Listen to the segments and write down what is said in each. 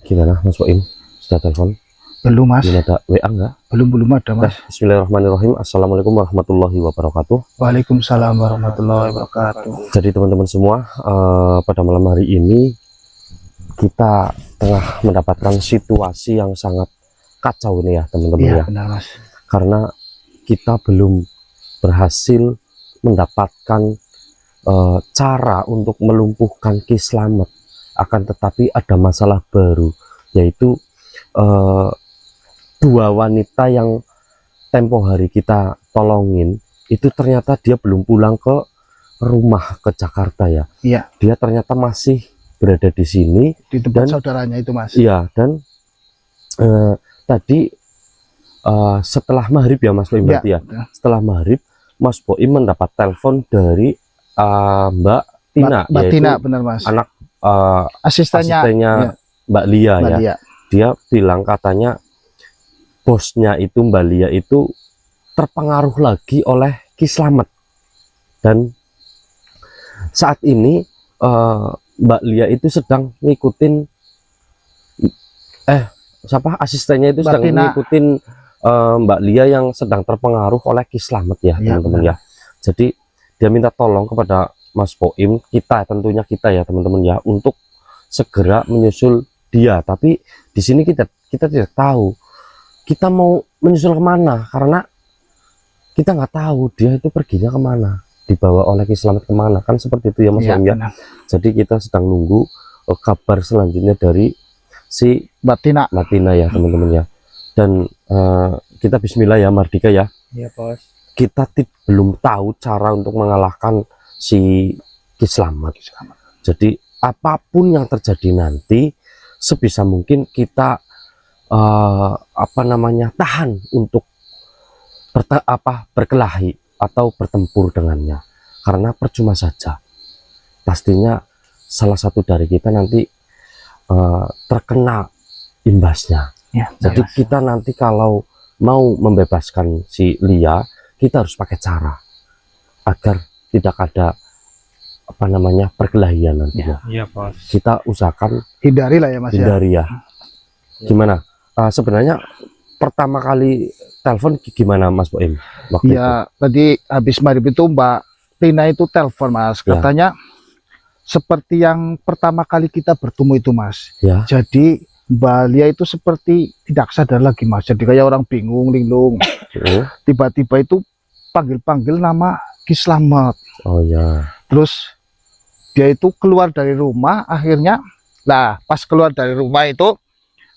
Gimana Mas Boim? Sudah telepon? Belum mas. Belum ada WA enggak? Belum ada mas. Bismillahirrahmanirrahim. Assalamualaikum warahmatullahi wabarakatuh. Waalaikumsalam warahmatullahi wabarakatuh. Jadi teman-teman semua, pada malam hari ini kita tengah mendapatkan situasi yang sangat kacau ini ya teman-teman Iya ya. benar mas. Karena kita belum berhasil mendapatkan cara untuk melumpuhkan Ki Slamet. Akan tetapi ada masalah baru, yaitu dua wanita yang tempo hari kita tolongin itu ternyata dia belum pulang ke rumah ke Jakarta ya. Iya. Dia ternyata masih berada di sini Di tempat saudaranya itu mas. Iya, dan tadi setelah maghrib ya Mas Boim berarti ya. Setelah maghrib Mas Boim mendapat telepon dari Mbak Tina, Mbak Tina benar mas. anak asistennya ya. Mbak Lia Mbak ya. Lia. Dia bilang katanya bosnya itu Mbak Lia itu terpengaruh lagi oleh Ki Slamet, dan saat ini Mbak Lia itu sedang ngikutin siapa asistennya itu sedang ngikutin Mbak Lia yang sedang terpengaruh oleh Ki Slamet ya teman-teman ya. Jadi dia minta tolong kepada Mas Boim, kita tentunya kita ya teman-teman ya, untuk segera menyusul dia. Tapi di sini kita tidak tahu kita mau menyusul kemana, karena kita nggak tahu dia itu perginya kemana, dibawa oleh Ki Slamet kemana, kan seperti itu ya Mas Boim ya. Jadi kita sedang nunggu kabar selanjutnya dari si Mbak Tina ya teman-teman ya. Dan kita bismillah ya Mardika ya. Iya bos. Kita belum tahu cara untuk mengalahkan si Ki Slamet. Jadi apapun yang terjadi nanti, sebisa mungkin kita tahan untuk berkelahi atau bertempur dengannya, karena percuma saja. Pastinya salah satu dari kita nanti terkena imbasnya ya. Jadi kita nanti kalau mau membebaskan si Lia, kita harus pakai cara agar tidak ada perkelahian nantinya. Iya bos. Kita usahakan hindari lah ya mas. Hindari ya. Gimana sebenarnya pertama kali telepon gimana Mas Boim waktu itu? Tadi habis maghrib itu Mbak Tina itu telepon mas, katanya seperti yang pertama kali kita bertemu itu mas ya. Jadi Mbak Lia itu seperti tidak sadar lagi mas, jadi kayak orang bingung linglung. Tiba-tiba itu panggil-panggil nama Ki Slamet. Oh ya. Terus dia itu keluar dari rumah, akhirnya lah pas keluar dari rumah itu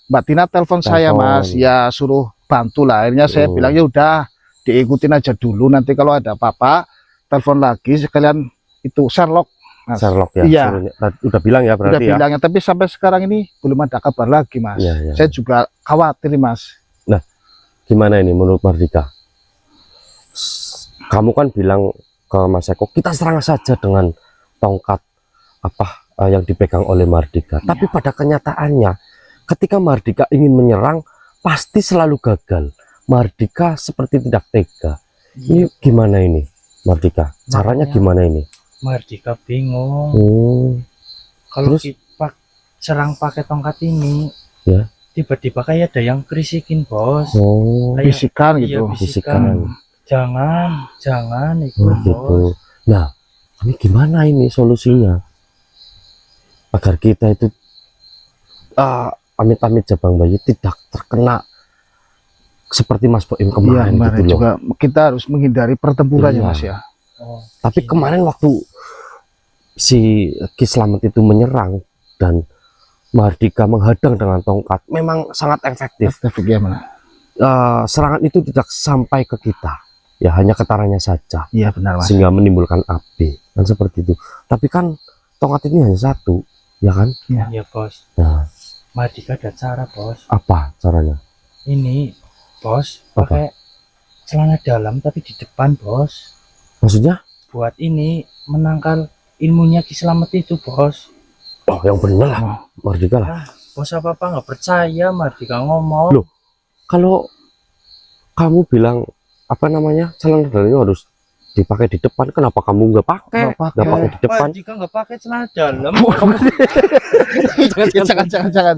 Mbak Tina telepon saya mas, ya suruh bantu lah. Akhirnya saya bilang ya udah diikutin aja dulu, nanti kalau ada apa-apa telepon lagi, sekalian itu Sherlock mas. Sherlock ya. Iya. Udah bilang ya berarti. Udah ya. Bilang ya, tapi sampai sekarang ini belum ada kabar lagi mas. Ya. Saya juga khawatir mas. Nah, gimana ini menurut Mardika? Kamu kan bilang ke Mas Eko, kita serang saja dengan tongkat yang dipegang oleh Mardika. Tapi pada kenyataannya, ketika Mardika ingin menyerang, pasti selalu gagal. Mardika seperti tidak tega. Ini gimana ini Mardika? Caranya gimana ini? Mardika bingung. Kalau kita serang pakai tongkat ini, ya tiba-tiba kayak ada yang krisikin bos. Bisikan gitu. Bisikan. Jangan itu gitu. Nah, ini gimana ini solusinya agar kita itu amit-amit jabang bayi tidak terkena seperti Mas Boim kemarin gitu loh. Juga kita harus menghindari pertempuran ya mas ya. Tapi kemarin waktu si Ki Slamet itu menyerang dan Mardika menghadang dengan tongkat, memang sangat efektif. Serangan itu tidak sampai ke kita, ya hanya getarannya saja. Iya benar mas. Sehingga menimbulkan api, kan seperti itu. Tapi kan tongkat ini hanya satu, ya kan? Iya bos. Nah, Mardika ada cara bos. Apa caranya? Ini bos pakai celana dalam tapi di depan bos. Maksudnya? Buat ini menangkal ilmunya Ki Slamet itu bos. Oh yang benar lah Mardika lah. Bos apa nggak percaya Mardika ngomong. Loh, kalau kamu bilang celana dalam itu harus dipakai di depan, kenapa kamu nggak pakai? Nggak pakai di depan. Jika nggak pakai celana dalam. Jangan.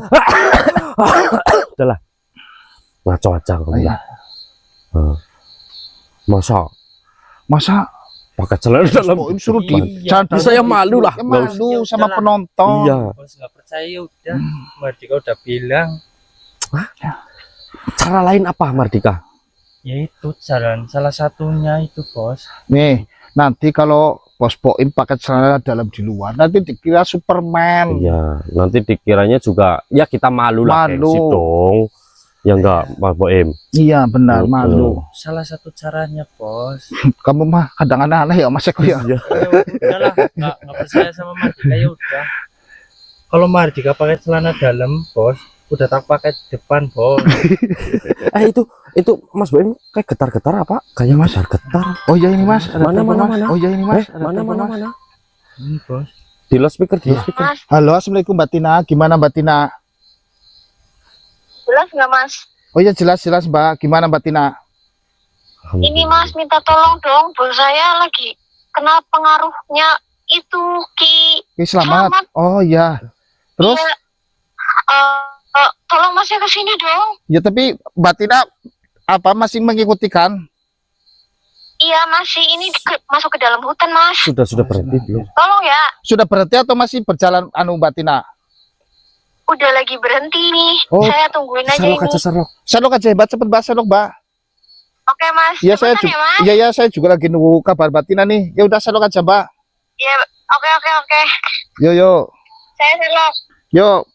Udahlah, ngaco aja kamu. Iya. Masa pakai celana dalam? Suruh Iya, di saya malu lah. Ya, malu sama penonton. Iya. Bos nggak percaya udah. Mardika udah bilang. Cara lain apa, Mardika? Yaitu salah satunya itu bos. Nih, nanti kalau Bos Boim pakai celana dalam di luar, nanti dikira Superman. Iya, nanti dikiranya juga ya kita malu lah, gengsi dong. Ya enggak, Mas Boim. Iya benar, malu. Salah satu caranya bos. Kamu mah kadang aneh ya Mas Eko ya. Udahlah, nggak percaya sama Mardika ya udah. Kalau Mardika pakai celana dalam bos, udah tak pakai depan bos. Itu Mas Boim kayak getar-getar apa? Kayak Mas getar-getar. Oh iya ini Mas. Mana. Oh iya ini Mas. Mana. Ini bos. Di loudspeaker, di loudspeaker. Halo, assalamualaikum Mbak Tina. Gimana Mbak Tina? Jelas nggak Mas? Oh iya jelas Mbak. Gimana Mbak Tina? Ini Mas minta tolong dong, bos saya lagi kena pengaruhnya itu Ki Selamat. Oh iya. Terus? Iya, tolong Mas ya ke sini dong. Ya tapi Mbak Tina apa masih mengikuti kan? Iya masih ini masuk ke dalam hutan Mas. Sudah berhenti belum? Tolong ya. Sudah berhenti atau masih berjalan Mbak Tina? Udah lagi berhenti nih. Oh, Saya tungguin aja ini. Salok aja Mbak, cepet Mbak, salok Mbak. Oke Mas. Iya saya Cepetan ya, Mas. Iya saya juga lagi nunggu kabar Mbak Tina nih. Ya udah salok aja Mbak. Iya, oke. Yo. Saya selok. Yo.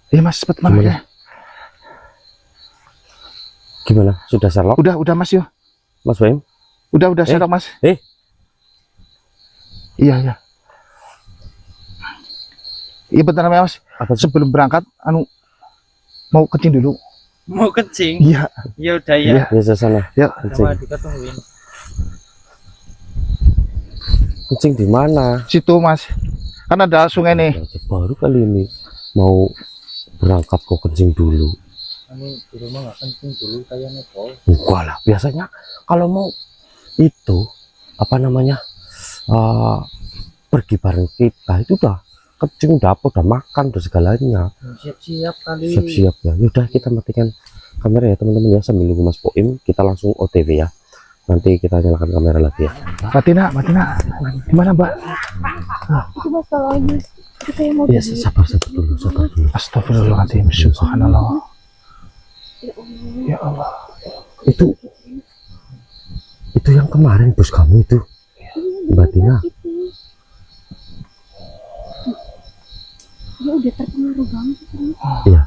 Iya Mas, cepet Mas. Gimana? Sudah Sherlock? Udah Mas yo. Mas Boim? Udah Sherlock Mas. Iya. Iya bentar Mas. Sebelum berangkat mau kencing dulu. Mau kencing? Iya. Ya udah ya. Iya sana. Ya. Mardika tungguin. Kencing di mana? Situ Mas. Kan ada sungai nih. Baru kali ini mau berangkat kok kencing dulu. Ini di rumah nggak kencing dulu kayaknya bos. Enggak lah, biasanya kalau mau itu apa namanya pergi bareng kita itu udah kencing, udah apa, udah makan, udah segalanya. Siap-siap kali. Siap-siap ya. Yaudah kita matikan kamera ya teman-teman ya, sambil nunggu Mas Boim kita langsung OTW ya. Nanti kita nyalakan kamera lagi ya. Mbak Tina, gimana Mbak? Itu Mas tolong saya mau Ya sabar dulu. Astagfirullahaladzim, subhanallah. Ya Allah. Itu yang kemarin bos kamu itu, Mbak Tina. Dia udah terpengaruh banget. Iya,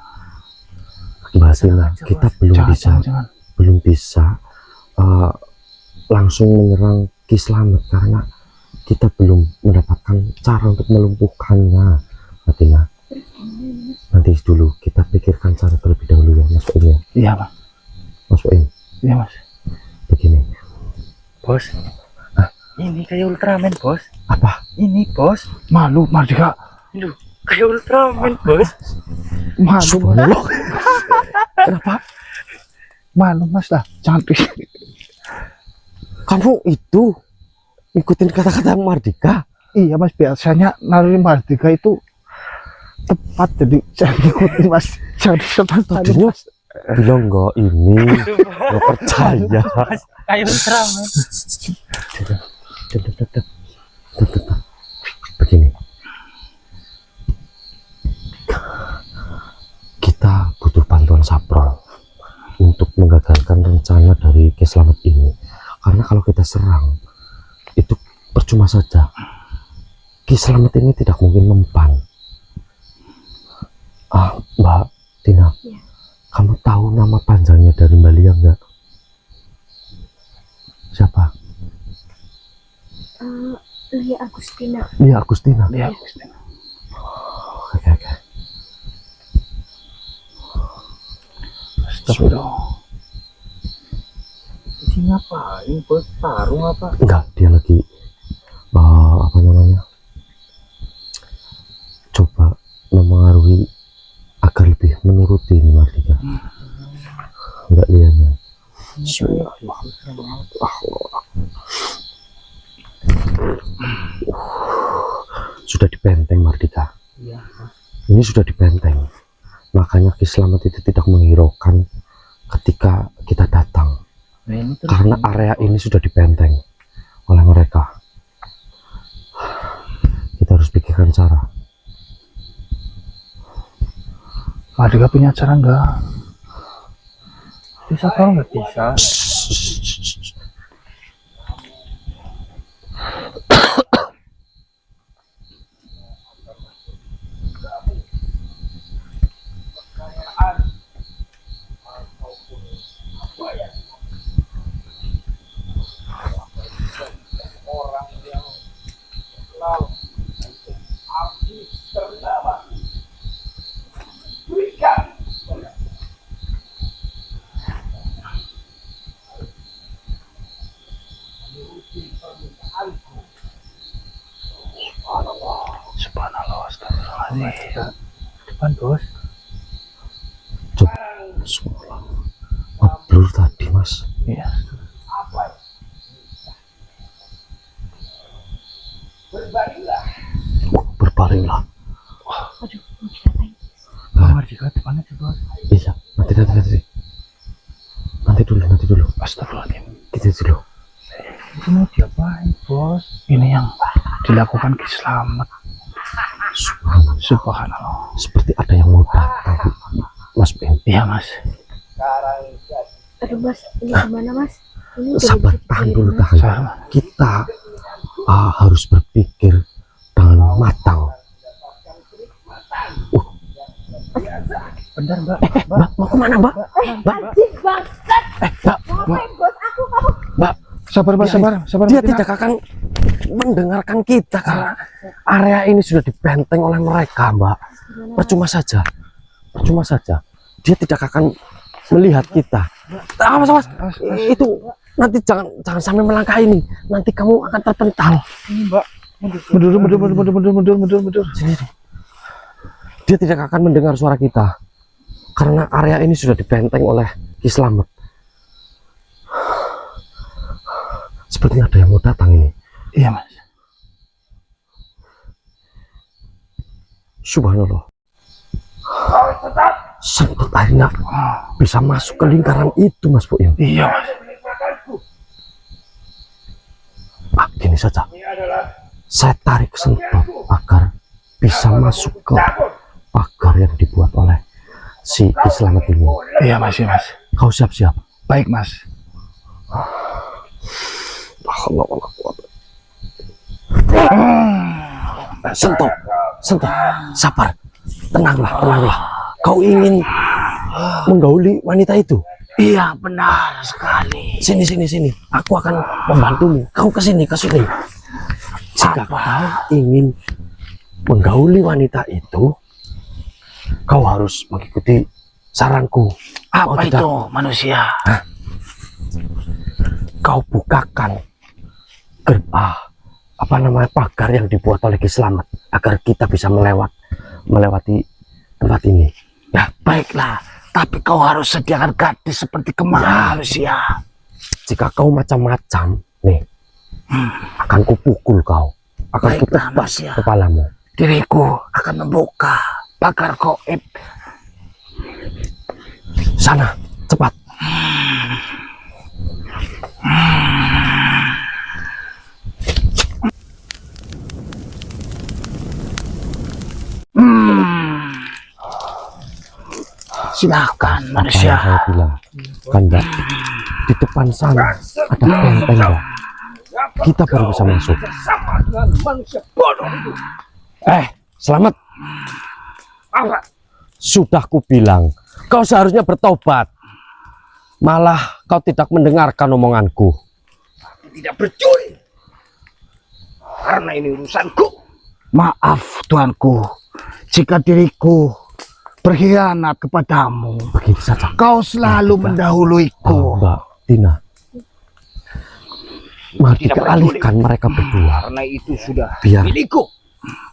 Mbak Tina, kita belum bisa langsung menyerang Ki Slamet karena kita belum mendapatkan cara untuk melumpuhkannya, Mbak Tina. Nanti dulu kita pikirkan cara terlebih dahulu ya Mas Boim ya. Iya Pak. Mas Boim. Iya Mas. Begini. Bos. Ini kayak Ultraman bos. Apa? Ini bos. Malu Mardika. Aduh, kayak Ultraman bos. Malu Mas. Kenapa? Malu Mas lah. Jangan Kamu itu ikutin kata-kata Mardika. Iya Mas, biasanya naluri Mardika itu tepat, jadi jangan ikutin Mas. Jangan tadinya bilang enggak ini nggak percaya. Kayak Ultraman. Begini, kita butuh bantuan Saprol untuk menggagalkan rencana dari Ki Slamet ini, karena kalau kita serang itu percuma saja. Ki Slamet ini tidak mungkin mempan. Mbak Tina, ya. Kamu tahu nama panjangnya dari Mbak Lia enggak? Siapa? Lia Agustina. Lia Agustina. Oke. Astagfirullah. Ini ngapain bos? Tarung apa? Enggak, dia lagi apa namanya? Coba mempengaruhi agar lebih menuruti ini Mardika. Enggak lihatnya. Sudah dibenteng Mardika. Iya. Ini sudah dibenteng. Makanya Ki Slamet itu tidak menghiraukan ketika kita datang. Nah, ini terus Karena area ini sudah dibenteng oleh mereka. Kita harus pikirkan cara. Mardika punya cara enggak? bisa kalau nggak bisa. Subhanallah, astagfirullahaladzim. Depan bos. Coba. Ngeblur tadi mas. Iya. Berbaringlah. Aduh, mau diapain? Mardika depannya sih bos. Iya. Nanti dulu. Astagfirullahaladzim. Gitu dulu. Itu mau diapain bos? Ini yang dilakukan Ki Slamet. Subhanallah. Seperti ada yang mau datang, Mas Ben. Iya mas. Aduh mas, ini gimana mas? Ini udah Sabar, bisa tahan dikirim, dulu, Mas. tahan. Sama. Kita harus berpikir dengan matang. Bentar mbak. Mbak, mau kemana Mbak? Anjing bangsat. Mbak, Ngapain bos aku kamu? Mbak, Sabar mas, sabar. dia Martina. tidak akan mendengarkan kita karena area ini sudah dibenteng oleh mereka, Mbak. Percuma saja. Dia tidak akan melihat kita. Awas. Itu nanti jangan sampai melangkah ini. Nanti kamu akan terpental. Ini mbak. Mundur. Sini. Dia tidak akan mendengar suara kita karena area ini sudah dibenteng oleh Ki Slamet. Sepertinya ada yang mau datang ini. Iya mas. Subhanallah. Sempat akhirnya bisa masuk ke lingkaran itu, Mas Boim. Iya mas. Gini saja. Saya tarik sentot agar bisa masuk ke pagar yang dibuat oleh si Ki Slamet ini. Iya mas. Kau siap-siap. Baik mas. Sentot, sabar, tenanglah. Kau ingin menggauli wanita itu? Iya benar sekali. Sini. Aku akan membantumu. Kau kesini. Jika kau ingin menggauli wanita itu, kau harus mengikuti saranku. Apa itu manusia? Kau bukakan pagar yang dibuat oleh Ki Slamet agar kita bisa melewati tempat ini. Ya baiklah, tapi kau harus sediakan gadis seperti kemana manusia. Jika kau macam-macam nih, akan kupukul kau, akan Baiklah, kutebas manusia. kepalamu. Diriku akan membuka pagar goib. Sana, cepat. Silakan Apa manusia. yang saya bilang, Kanda, di depan sana ada benteng, Mbak. Kita baru bisa masuk. Selamat. Sudah kubilang, kau seharusnya bertobat. Malah kau tidak mendengarkan omonganku. Tidak bercuri karena ini urusanku. Maaf tuanku, jika diriku berkhianat kepadamu. Begini saja. Kau selalu mendahuluiku. Mbak Tina, mari kita alihkan mereka berdua. Karena itu sudah Biar milikku.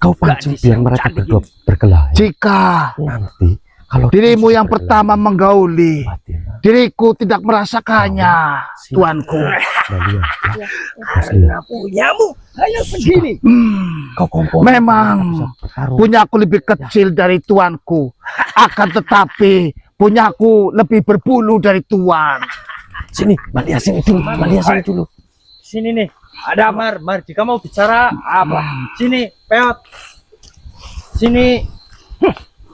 kau pancing biar mereka berdua berkelahi. Jika Nanti Kalau Dirimu sudah yang berkelah, pertama menggauli. Fatima, Diriku tidak merasakannya, tuanku. Balia, ya. Karena punyamu hanya segini. Kau kompor. Memang punyaku lebih kecil dari tuanku. Akan tetapi punyaku lebih berbulu dari tuan. Sini, Balia sini dulu. Balia sini dulu. Sini nih. Ada apa? Mardika mau bicara. Apa? Sini, Peot. Sini.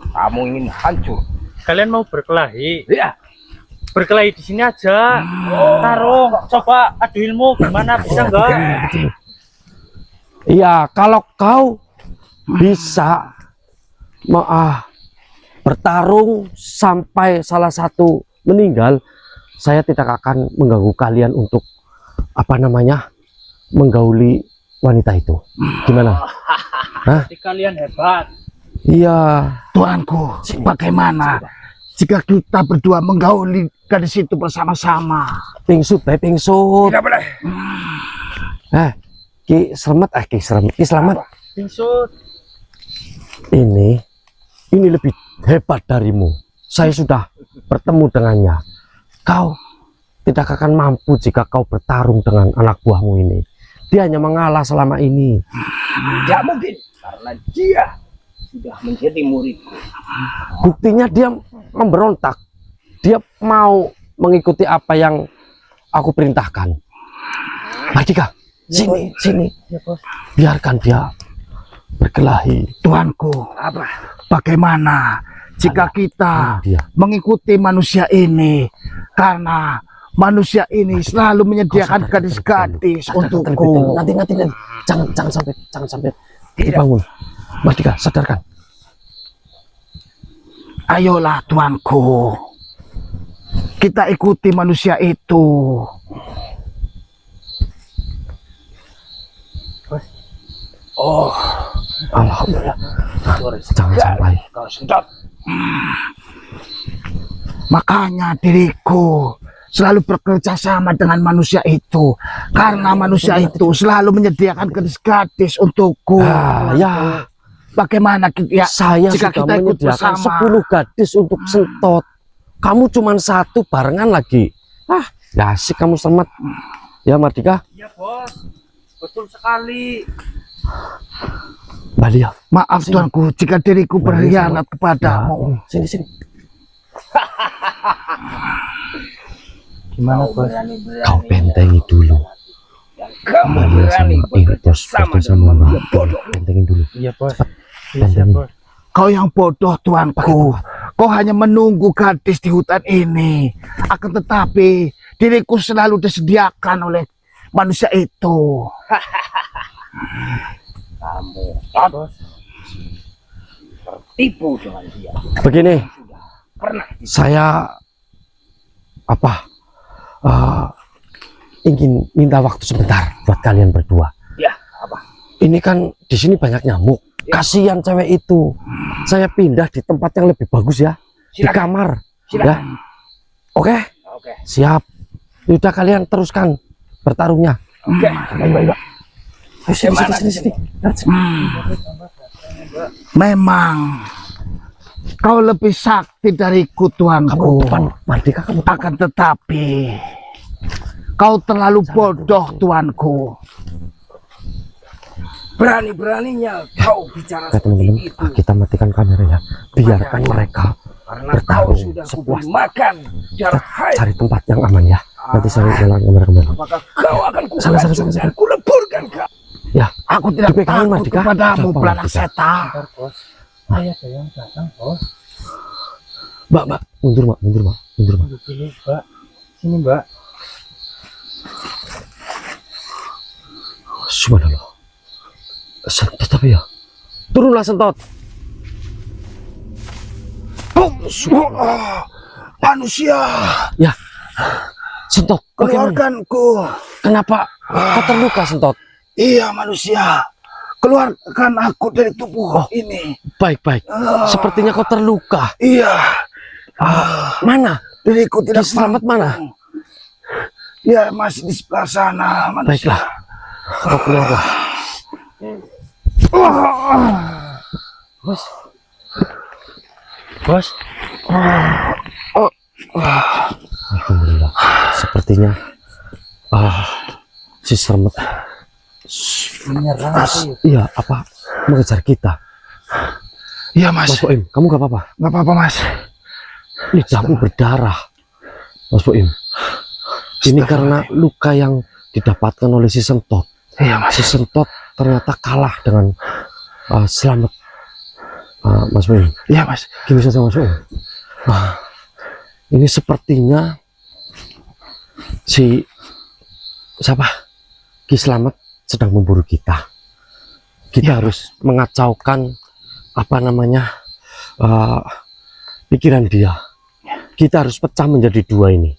Kamu ingin hancur? Kalian mau berkelahi? Ya. Berkelahi di sini aja. Tarung, coba adu ilmu gimana, bisa enggak? Iya, kalau kau bisa bertarung sampai salah satu meninggal, saya tidak akan mengganggu kalian untuk menggauli wanita itu. Gimana? Hah? Jadi kalian hebat. Iya, Tuanku, bagaimana jika kita berdua menggauli gadis itu bersama-sama? pingsut, pingsut. Tidak boleh. Ki Slamet. Pingsut. Ini lebih hebat darimu. Saya sudah bertemu dengannya. Kau tidak akan mampu jika kau bertarung dengan anak buahmu ini. Dia hanya mengalah selama ini. Tidak mungkin. Karena dia sudah menjadi muridku. Buktinya dia memberontak. Dia mau mengikuti apa yang aku perintahkan. Mardika, sini. Ya, Bos. Biarkan dia berkelahi. Tuanku, Apa? bagaimana jika kita Dia. mengikuti manusia ini? Karena manusia ini selalu menyediakan gadis-gadis untukku. Nanti. Jangan sampai dibangun. Mardika, sadarkan. Ayolah tuanku, kita ikuti manusia itu. Oh, Alhamdulillah. Jangan sampai. kau sedot. Makanya diriku selalu bekerja sama dengan manusia itu, karena manusia itu selalu menyediakan gadis-gadis untukku. Ya, Bagaimana ya, saya jika sudah kita ikut menyediakan bersama? 10 gadis untuk sentot. Kamu cuma 1 barengan lagi. Gak asik kamu Slamet. Ya Mardika. Iya, Bos. Betul sekali. Balia. Maaf tuanku jika diriku berkhianat kepadamu. Sini. Gimana, Bos? Kau bentengi dulu. Kamu Balia berani sama bekerja sama sama dengan Mbak. bodoh. Bentengin dulu. Iya, Bos. Bentengin. Bos. Kau yang bodoh tuanku. Kau hanya menunggu gadis di hutan ini. Akan tetapi diriku selalu disediakan oleh manusia itu. Kamu Bos. tertipu dengan dia. Begini, Pernah. saya ingin minta waktu sebentar buat kalian berdua. Ya, apa? Ini kan di sini banyak nyamuk. Kasihan cewek itu. Saya pindah di tempat yang lebih bagus ya. Di Silakan. kamar. Silakan. Ya. Oke, Oke. siap. Udah kalian teruskan bertarungnya. Oke. Ayo. Sini. Memang kau lebih sakti dariku Kamu tuanku. depan, Mardika kamu. Akan tetapi kau terlalu bodoh tuanku. Berani-beraninya kau bicara Oke seperti teman-teman, itu. kita matikan kamera ya. Biarkan mereka Karena kau bertarung sudah sepuas. kuberi makan. Jarhai. Cari tempat yang aman ya. Nanti saya jalan kamera kembali. Maka kau akan Sana. dan kuleburkan kau. Ya, Aku tidak dipegangin, takut Mardika. kepadamu, Kenapa, beranak Mardika? setan. Bentar, Bos. Saya ada yang datang, Bos. Mbak, mundur mbak. Tunggu dulu, Mbak. Sini, Mbak. Subhanallah. Sentot tapi ya. Turunlah sentot. Manusia, Ya. Sentot, bagaimana? keluarkanku. Kenapa kau terluka sentot? Iya manusia, keluarkan aku dari tubuh ini. Baik. Sepertinya kau terluka. Iya, Mana? diriku tidak Selamat mana? Ya masih di sebelah sana manusia. Baiklah. Kau keluarlah. Bos. Alhamdulillah. Sepertinya si Sermet Menyerang. iya apa mengejar kita. Iya Mas. Mas Boim, kamu gak apa-apa? Nggak apa-apa Mas. Lidahmu berdarah, Mas Boim. Ini karena luka yang didapatkan oleh si Sentot. Iya Mas. Si Sentot ternyata kalah dengan Slamet. Mas Boim. Iya Mas. Gini saja Mas Boim. Ini sepertinya si siapa? Ki Slamet sedang memburu kita. Kita harus mengacaukan apa namanya pikiran dia. Kita harus pecah menjadi dua ini.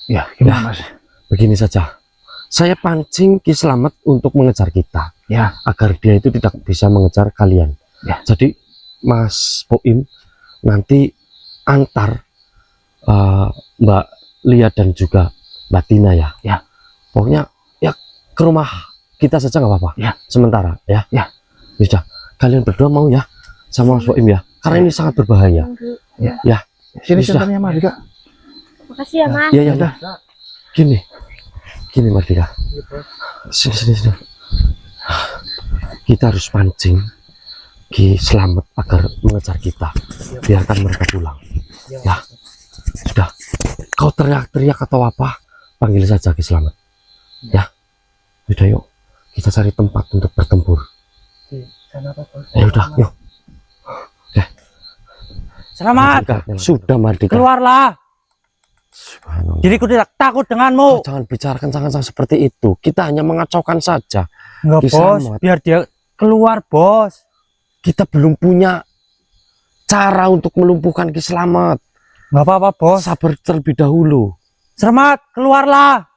Ya, gimana Mas? Begini saja. Saya pancing Ki Slamet untuk mengejar kita. Ya, Agar dia itu tidak bisa mengejar kalian. Ya. Jadi Mas Boim nanti antar Mbak Lia dan juga Mbak Tina ya. Ya. Pokoknya ya ke rumah kita saja nggak apa-apa. Ya. Sementara ya. Ya. Bisa. Kalian berdua mau ya sama Mas Boim ya. Karena ini sangat berbahaya. Ya. Ya. Sini Bisa. senternya Mardika. Makasih ya Mas. Iya ya udah. Gini Mardika. Sini. Kita harus pancing Ki Slamet agar mengejar kita. Biarkan mereka pulang. Ya. Sudah. Kau teriak-teriak atau apa? Panggil saja Ki Slamet. Ya. Sudah yuk. Kita cari tempat untuk bertempur. Ya udah, yuk. Selamat. Mardika, sudah Mardika. Keluarlah. Subhanallah. Diriku tidak takut denganmu. Jangan bicarakan sangat seperti itu. Kita hanya mengacaukan saja. Enggak Ki bos, Slamet. biar dia keluar bos. Kita belum punya cara untuk melumpuhkan Ki Slamet. Enggak apa-apa bos. Sabar terlebih dahulu. Selamat, keluarlah.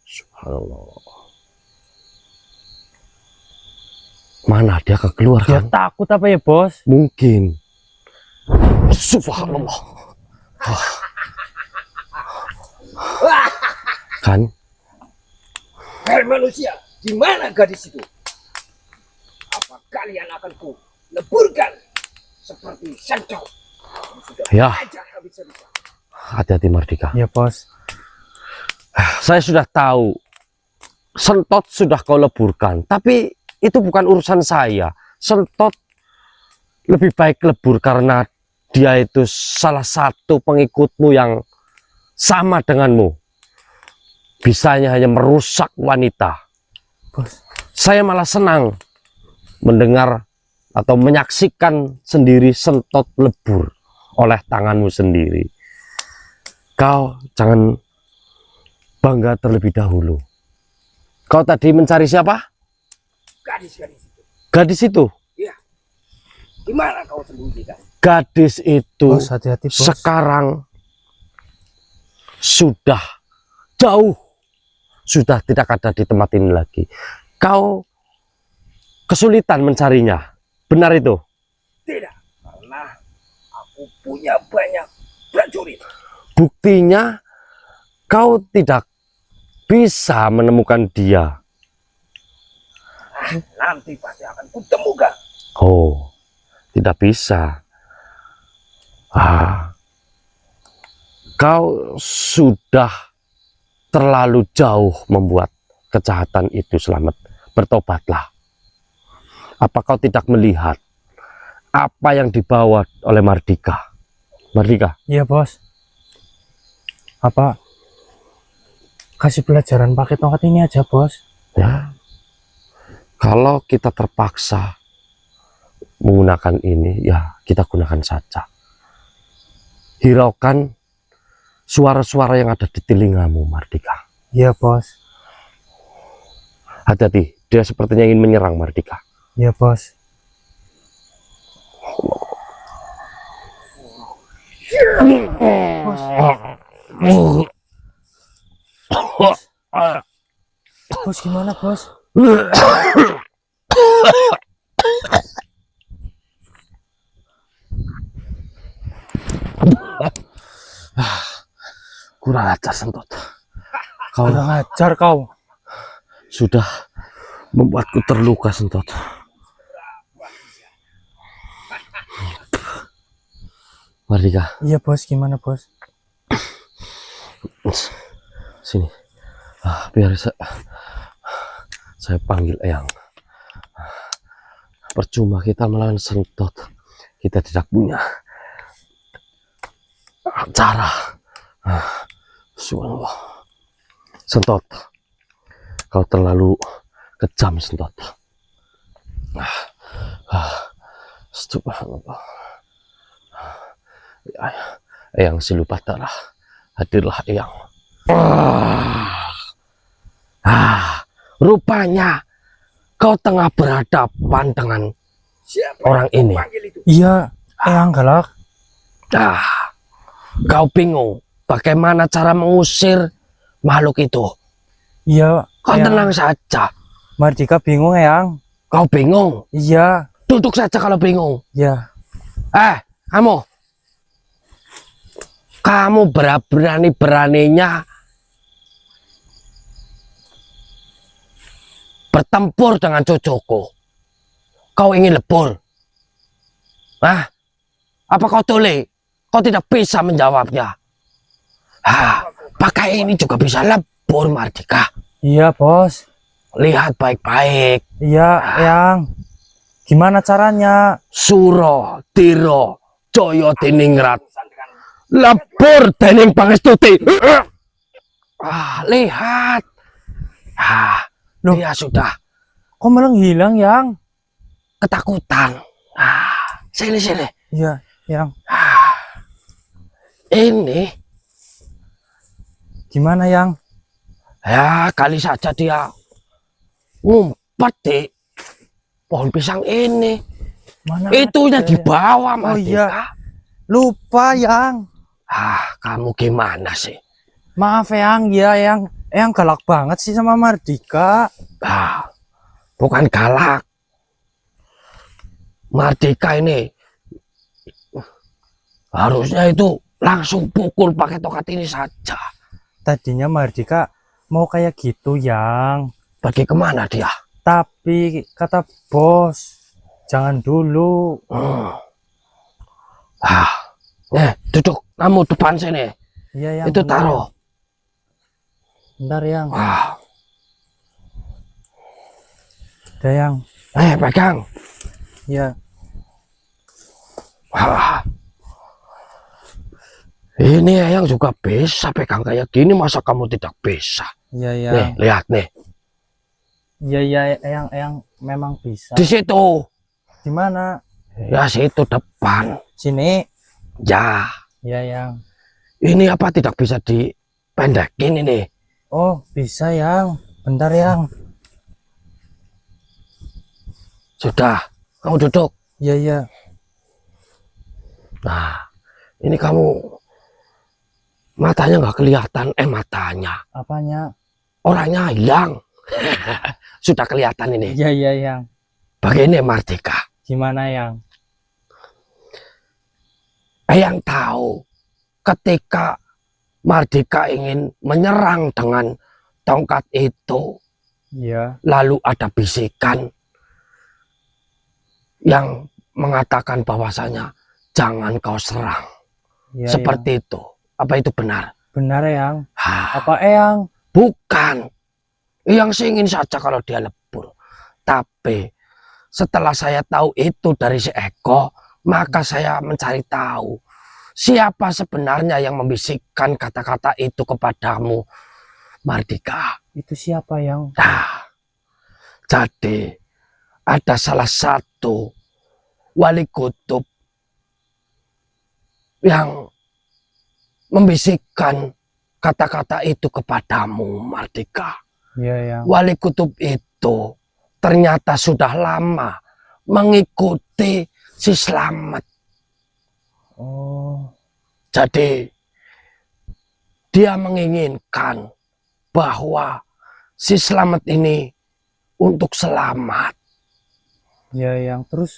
Subhanallah. Mana dia keluar Dia kan? takut apa ya bos? Mungkin. Subhanallah. Kan? Hei manusia, di mana gadis itu? Apa kalian akan ku leburkan seperti Sentot? Sudah Ya. ajar habis-habisan. Hati-hati Mardika. Ya bos. Saya sudah tahu. Sentot sudah kau leburkan. Tapi itu bukan urusan saya. Sentot lebih baik lebur karena dia itu salah satu pengikutmu yang sama denganmu. Bisanya hanya merusak wanita. Bos. Saya malah senang mendengar atau menyaksikan sendiri Sentot lebur oleh tanganmu sendiri. Kau jangan bangga terlebih dahulu. Kau tadi mencari siapa? Gadis-gadis itu. Gadis itu. Di mana kau sembunyikan? Gadis itu Bos, hati-hati bos. sekarang sudah jauh, sudah tidak ada di tempat ini lagi. Kau kesulitan mencarinya, benar itu? Tidak, karena aku punya banyak prajurit. Buktinya kau tidak bisa menemukan dia. Nanti pasti akan kutemukan. Oh, tidak bisa. Kau sudah terlalu jauh membuat kejahatan itu. Selamat, bertobatlah. Apa kau tidak melihat apa yang dibawa oleh Mardika? Mardika, Iya bos. Apa? Kasih pelajaran pakai tongkat ini aja bos. ya. Kalau kita terpaksa menggunakan ini, ya kita gunakan saja. Hiraukan suara-suara yang ada di telingamu, Mardika. Iya bos. Hati-hati, dia sepertinya ingin menyerang Mardika. Iya bos. Bos gimana bos? Kurang ajar Sentot. Kau Kurang ajar kau. sudah membuatku terluka, Sentot. Mardika. Iya bos, gimana bos? Sini. Biar saya panggil Eyang. Percuma kita melawan Sentot. Kita tidak punya cara. Subhanallah. Sentot, kau terlalu kejam, Sentot. Subhanallah. Eyang Silupatara, hadirlah Eyang. Rupanya kau tengah berhadapan dengan orang ini. Iya, Eyang galak. Kau bingung bagaimana cara mengusir makhluk itu. Iya, Kau Eyang. tenang saja. Mardika bingung, Eyang. Kau bingung? Iya. Duduk saja kalau bingung. Iya. Kamu berani-beraninya bertempur dengan cucuku. Kau ingin lebur? Apa kau tuli? Kau tidak bisa menjawabnya. Pakai ini juga bisa lebur, Mardika. Iya, bos. Lihat baik-baik. Iya, Eyang. Gimana caranya? Suro, Tiro, Joyo Tiningrat. Lebur dening Pangestuti. Lihat. Loh. Dia sudah Kok malah hilang, Yang? ketakutan. Sini. Iya, Yang. Ini Gimana, Yang? ya kali saja dia ngumpet di pohon pisang ini. Mana Itunya ada di ya? bawah, Oh, Mardika. iya. Lupa, Yang. Kamu gimana sih? Maaf, Yang. Ya, Yang galak banget sih sama Mardika. Bukan galak. Mardika ini harusnya itu langsung pukul pakai tokat ini saja. Tadinya Mardika mau kayak gitu, Yang. Pergi kemana dia? Tapi kata bos, jangan dulu. Duduk kamu depan sini. Iya, Yang. Itu bentar, taruh. Bentar, Yang. Udah, Yang. Pegang. Iya. Ini yang juga bisa pegang kayak gini, masa kamu tidak bisa? Iya, Nih, Yang. lihat nih. Iya, Yang memang bisa. Di situ. Di mana? Ya, situ depan. Sini. Ya. Iya, Yang. Ini apa tidak bisa dipendekin ini? Oh, bisa, Yang. Bentar, Yang. Sudah, kamu duduk. Iya. Nah, ini kamu matanya nggak kelihatan. Matanya. Apanya? Orangnya hilang. Sudah kelihatan ini. Iya, Yang. Begini, Mardika. Gimana, Yang? Yang tahu ketika Mardika ingin menyerang dengan tongkat itu, Iya. lalu ada bisikan yang mengatakan bahwasanya jangan kau serang. Iya, Seperti itu. Apa itu benar? Benar, Yang. Apa, Yang? Bukan. Yang ingin saja kalau dia lebur. Tapi setelah saya tahu itu dari si Eko, maka saya mencari tahu siapa sebenarnya yang membisikkan kata-kata itu kepadamu, Mardika. Itu siapa, Yang? Jadi ada salah satu wali kutub yang membisikkan kata-kata itu kepadamu, Mardika. Iya, Yang. Wali kutub itu ternyata sudah lama mengikuti si Slamet. Oh. Jadi dia menginginkan bahwa si Slamet ini untuk selamat. Iya, Yang. Terus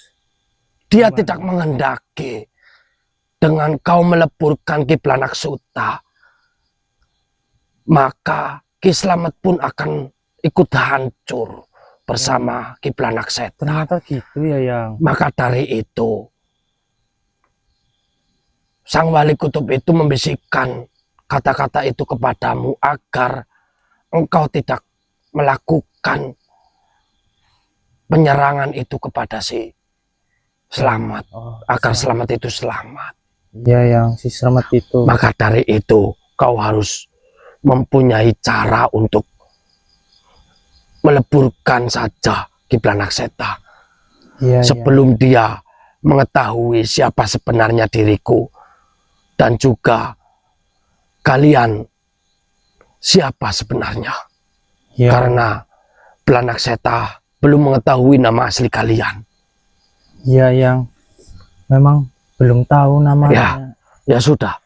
Dia gimana? tidak menghendaki dengan kau meleburkan Ki Planak Suta, maka Ki Slamet pun akan ikut hancur bersama Ki Planak Seta. Ternyata gitu ya, Yang. Maka dari itu Sang Wali Kutub itu membisikkan kata-kata itu kepadamu agar engkau tidak melakukan penyerangan itu kepada si Selamat, agar Selamat itu selamat. Ya, yang si Selamat itu. Maka dari itu kau harus mempunyai cara untuk meleburkan saja Ki Planakseta sebelum dia mengetahui siapa sebenarnya diriku, dan juga kalian siapa sebenarnya. Karena Planakseta belum mengetahui nama asli kalian. Ya, yang memang belum tahu namanya. Ya sudah,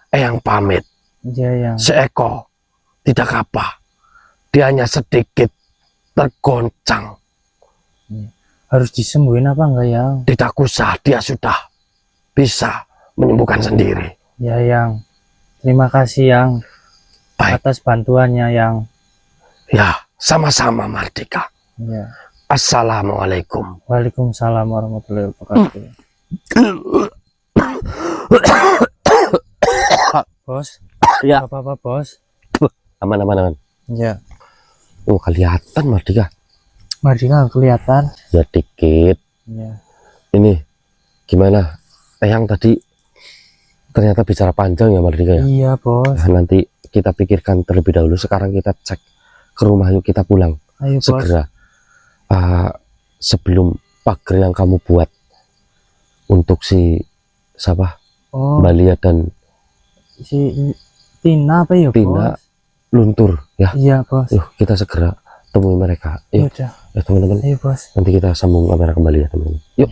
Eyang pamit. Ya, yang Seeko tidak apa, dia hanya sedikit tergoncang. Harus disembuhin apa enggak, Yang? Tidak usah, dia sudah bisa menyembuhkan sendiri. Ya, Yang. Terima kasih, Yang. Baik. Atas bantuannya, Yang. Ya, sama-sama Mardika. Ya. Assalamualaikum. Waalaikumsalam warahmatullahi wabarakatuh. Bos. Ya. Apa-apa, Bos? Aman. Ya. Oh, kelihatan Mardika. Mardika kelihatan. Ya dikit. Ya. Ini gimana? Eyang tadi ternyata bicara panjang ya Mardika ya. Iya, Bos. Nah, nanti kita pikirkan terlebih dahulu. Sekarang kita cek ke rumah, yuk kita pulang. Ayo, Bos. Segera. Sebelum pagar yang kamu buat untuk si siapa? Oh, Mbak Lia dan si Tina apa ya, Tina Bos? luntur ya. Iya, Bos. Yuk kita segera temui mereka. Yuk Udah. ya teman-teman. Ayo, Bos. Nanti kita sambung kamera kembali ya teman-teman. Yuk.